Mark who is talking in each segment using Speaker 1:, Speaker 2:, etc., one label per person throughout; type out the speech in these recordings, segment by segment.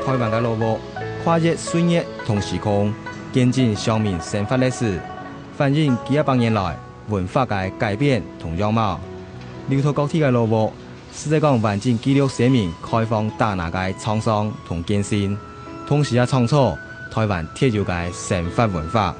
Speaker 1: 台湾嘅路幕跨越岁月同时空，见证乡民生活历史，反映几100年来文化嘅改变同样貌。流通高铁嘅路幕，实际讲完整记录市民开放大拿嘅创伤同艰辛，同时也创造台湾铁路嘅生活文化。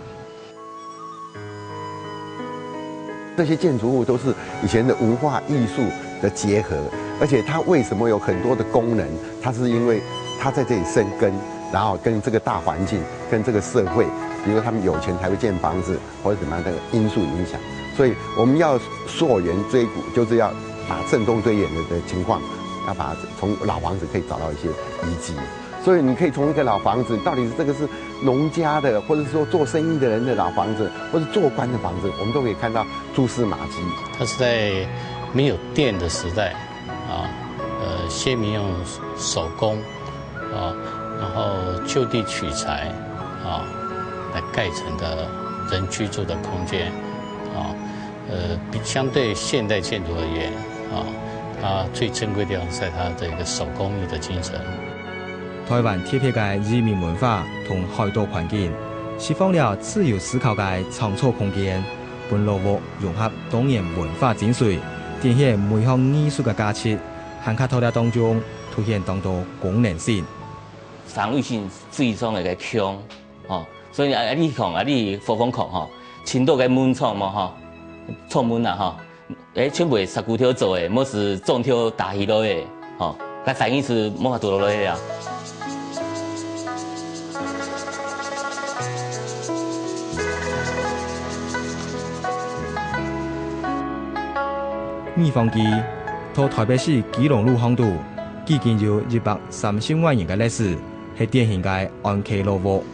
Speaker 2: 这些建筑物都是以前的文化艺术的结合，而且它为什么有很多的功能？它是因为它在这里生根，然后跟这个大环境、跟这个社会，比如说他们有钱才会建房子，或者怎么样的因素影响。所以我们要溯源追古，就是要把震动最远的情况，要把它从老房子可以找到一些遗迹。所以你可以从一个老房子，到底是这个是农家的，或者说做生意的人的老房子，或者做官的房子，我们都可以看到蛛丝马迹。
Speaker 3: 它是在没有电的时代啊，先民用手工啊，然后就地取材啊，来盖成的人居住的空间啊，比相对现代建筑而言啊，它最珍贵的地方是在它的一个手工艺的精神。
Speaker 1: 台湾铁皮嘅移民文化同海岛环境，释放了自由思考嘅创作空间，本路幕融合当年文化精髓，展现每项艺术嘅价值，汉卡土地当中凸显当多功能性。
Speaker 4: 常卫性最终的个强，吼，所以你看你佛风看吼，青岛嘅门窗嘛吼，窗门啊吼，全部石骨条做的，莫是种条大鱼落的，吼，甲产业是莫法做落来啊。蜜蜂机到台北市基隆路巷道，已经有130万年嘅历史，是典型嘅安溪路幕，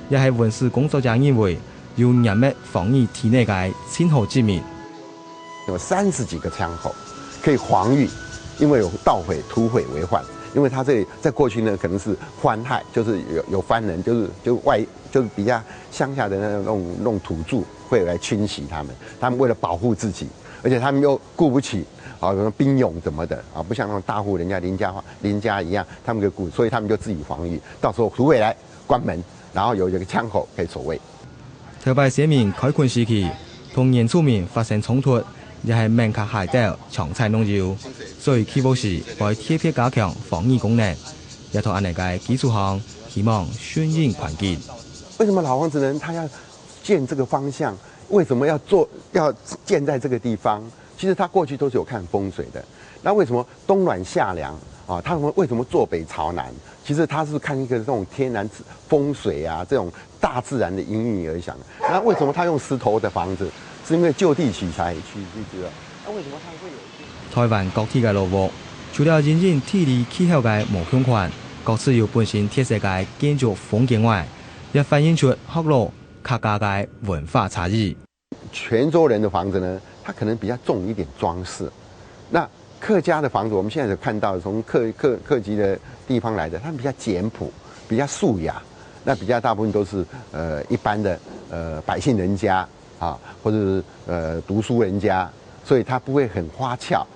Speaker 4: 也是文史工作者认为有严密防御体内嘅清河之谜。
Speaker 2: 有30几个枪口可以防御，因为有盗匪、土匪为患。因为它这里在过去呢，可能是番害，就是有番人，就是比较乡下的那种土著会来侵袭他们，他们为了保护自己。而且他们又顾不起啊，什么兵勇什么的啊，不像那种大户人家邻家一样，他们顾，所以他们就自己防御。到时候土匪来关门，然后有一个枪口可以守卫。
Speaker 1: 台北市民开垦时期同原住民发生冲突，也是闽卡海岛强采农药，所以起步时为铁皮加强防御功能，也同安尼个基础上，希望顺应环境。
Speaker 2: 为什么老房子人他要建这个方向？为什么要建在这个地方？其实他过去都是有看风水的。那为什么冬暖夏凉啊？他们为什么坐北朝南？其实他是看一个这种天然风水啊，这种大自然的因应而想的。那为什么他用石头的房子？是因为就地取材去知道。那为什么他会有？
Speaker 1: 台湾各地嘅路幕，除了认真地理气候嘅模向款，各自有本身特色嘅建筑风景外，也反映出福路客家嘅文化差异。
Speaker 2: 泉州人的房子呢，它可能比较重一点装饰。那客家的房子，我们现在有看到从客籍的地方来的，他们比较简朴，比较素雅。那比较大部分都是一般的百姓人家啊，或者是读书人家，所以它不会很花俏。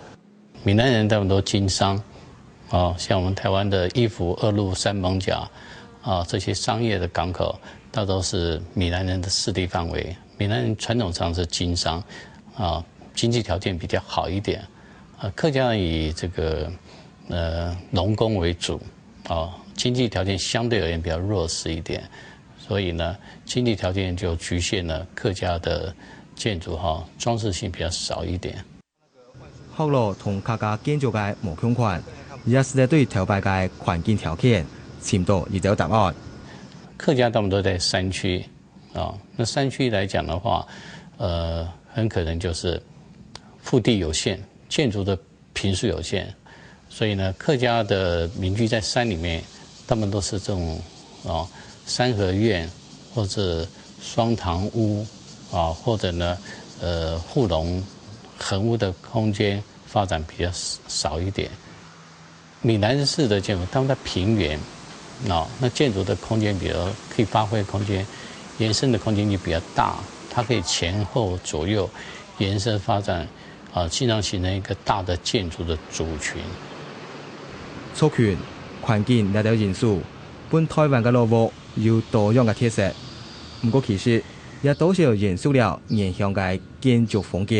Speaker 3: 闽南人他们都经商，啊，像我们台湾的义府、二路、三艋甲啊，这些商业的港口，大都是闽南人的势力范围。闽南人传统上是经商，啊，经济条件比较好一点，客家人以这个农工为主，啊，经济条件相对而言比较弱势一点，所以呢，经济条件就局限了客家的建筑装饰性比较少一点。
Speaker 1: 福路同客家建筑嘅模向款，也是在对台北嘅环境条件寻到一条答案。
Speaker 3: 客家他们都在山区。那山区来讲的话，很可能就是腹地有限，建筑的坪数有限，所以呢，客家的民居在山里面，他们都是这种三合院或者双堂屋啊，或者呢护笼横屋的空间发展比较少一点。闽南式的建筑，他们在平原，那建筑的空间比较可以发挥空间。延伸的空间就比较大，它可以前后左右延伸发展，经常形成一个大的建筑的组群。
Speaker 1: 族群、环境两条因素，本台湾嘅老屋有多样嘅特色，不过其实也多少延续了原乡嘅建筑风格。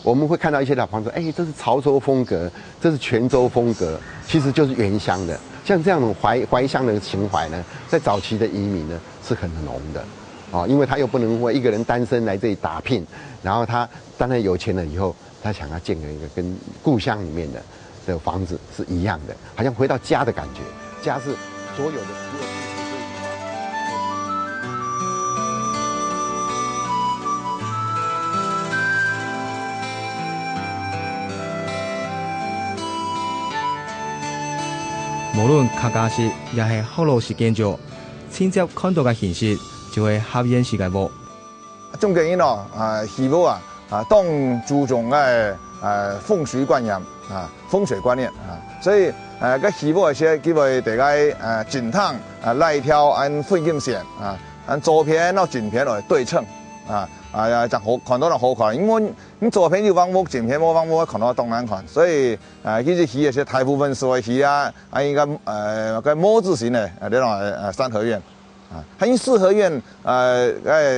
Speaker 2: 我们会看到一些老房子，哎，这是潮州风格，这是泉州风格，其实就是原乡的。像这样的怀乡的情怀呢，在早期的移民呢是很浓的，因为他又不能为一个人单身来这里打拼，然后他当然有钱了以后，他想要建一个跟故乡里面的房子是一样的，好像回到家的感觉。家是所有的。
Speaker 1: 无论客家式也是河洛式建筑，亲接看到嘅形式就会合演式嘅屋。
Speaker 5: 中國人咯，希望當注重風水觀念風水觀念所以個希望些叫為大家整趟來一條按風景線按左邊到正邊來對稱就好看到人好看，因為你左邊有房屋，正邊冇房屋，看到當然看，所以其實起一些大部分是會起應該個模字形的呢種三合院因四合院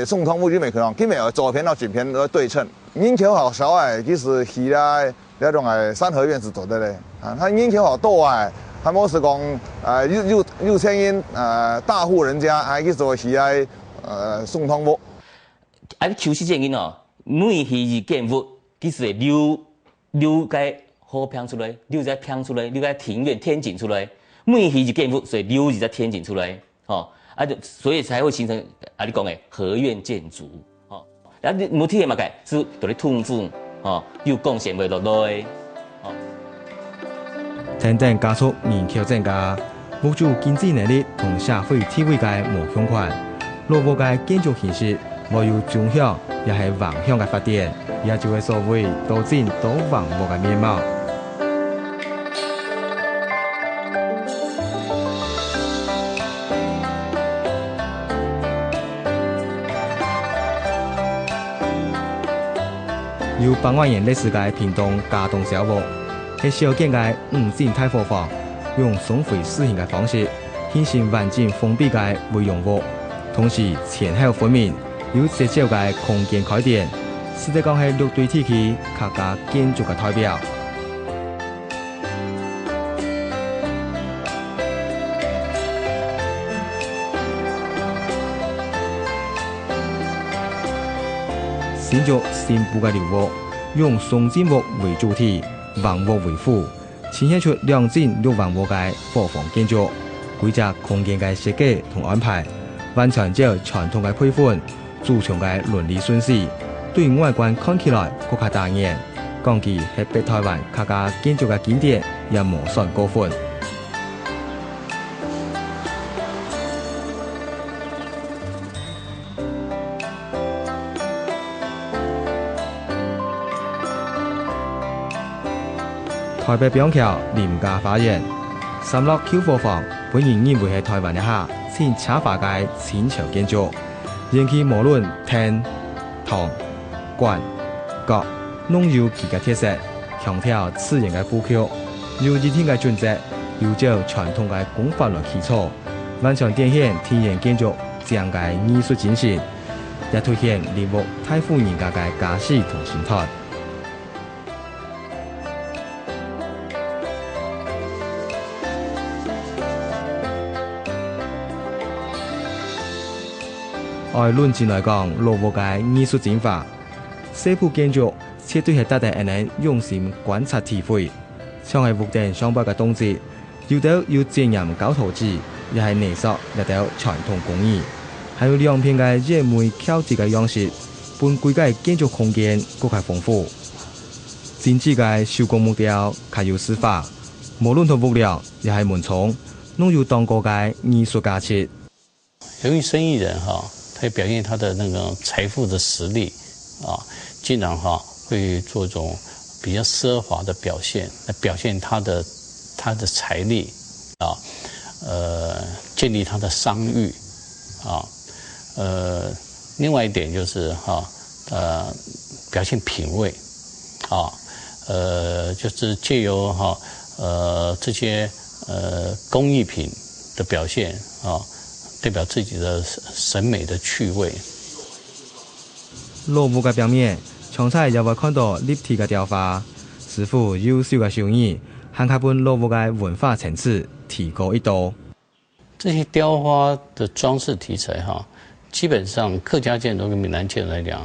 Speaker 5: 宋湯屋就沒可能，基本上左邊到正邊都對稱，人口好少其實起那種三合院是做得嘞他人口好多他冇是講6000人大戶人家其實會起宋湯屋。
Speaker 4: 求實建議哦，每一建物其實留個好片出來，留個片出來，留個庭院天井出來，每一建物所以留一個天井出來，所以才會形成你講的合院建築，你冇聽嘛個是在咧痛苦，有貢獻未落來，
Speaker 1: 等等加速人口增加，無助經濟能力同社會地位嘅無相關，老屋嘅建築形式。無有中向，也係橫向嘅發展，也就係所謂多進多橫屋嘅面貌。有100萬年歷史嘅屏東嘉東小屋，係小建嘅5進太貨房，用送回四形嘅方式，形成完整封閉嘅圍用屋，同時前後分明。有直接嘅空間開展，實際講係綠地地區客家建築嘅代表。新竹新埔嘅寮屋，用松針屋為主體，橫屋為輔，呈現出2進6橫屋嘅貨房建築，規則空間嘅設計同安排，完全照傳統嘅配款。主場嘅倫理順序，對外觀看起來更加大眼，講其係北台灣客家建築嘅經典，也無算高分。台北板橋林家花園3落Q貨房，本人認為係台灣一下先插花嘅清朝建築。人氣無論廳、堂、館、閣，攏有其嘅特色，強調自然嘅布局，有熱天嘅準則，有照傳統嘅工法來起草，完全展現天然建築匠嘅藝術精神，也凸顯林屋太富人家嘅家世同心態。按論證來講，老屋嘅藝術精華，西部建築絕對係得地人用心觀察體會。像係屋頂上擺嘅東西，有到有經驗搞圖紙，也係泥塑入到傳統工藝，還有兩片嘅熱煤敲擊嘅樣式，本規嘅建築空間更加豐富。精緻嘅手工木雕，還有施法，無論同物料，也係門窗，都有當個嘅藝術價值。
Speaker 3: 由於生意人他表現他的那個財富的實力經常會做一種比較奢華的表現，來表現他的財力建立他的商譽另外一點就是表現品味就是借由這些工藝品的表现啊，代表自己的审美的趣味。
Speaker 1: 落物嘅表面，常常也會看到立體嘅雕花，師傅優秀嘅手藝，還可把落物嘅文化層次提高一度。
Speaker 3: 这些雕花的装饰題材哈，基本上客家建築跟閩南建築來講，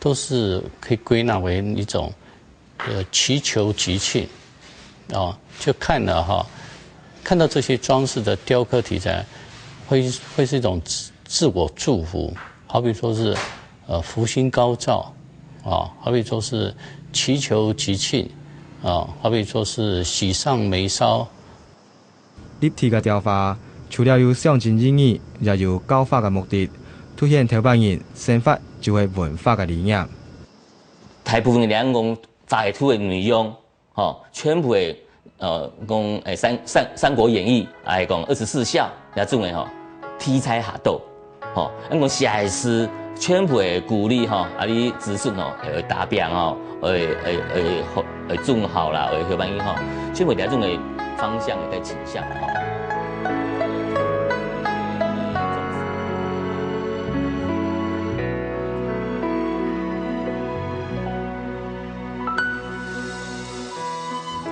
Speaker 3: 都是可以歸納為一種祈求吉慶啊，就看了哈，看到這些裝飾的雕刻題材，會是一種自我祝福，好比說是福星高照啊，好比說是祈求吉慶啊，好比說是喜上眉梢。
Speaker 1: 立體嘅雕花，除了有象徵意義，也有教化嘅目的，凸顯台灣人生活就係文化嘅理念。
Speaker 4: 大部分人講在土嘅內容，全部係講三國演義，係講24孝，也種嘅題材下到，講寫嘅詩全部係鼓勵你子孫會達標會種好啦，會去辦嘢全部係種嘅方向嘅傾向。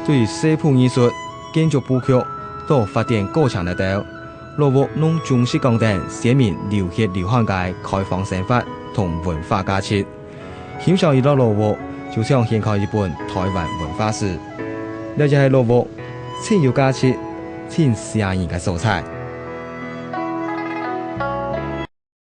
Speaker 4: 對西部藝術、建築布局都發展高強力度，落物用中式鋼燈寫明流血流汗嘅開放生活同文化價值。欣賞一道落物，就像掀開一本台灣文化史。了解係落物，先有價值，先寫人嘅素材。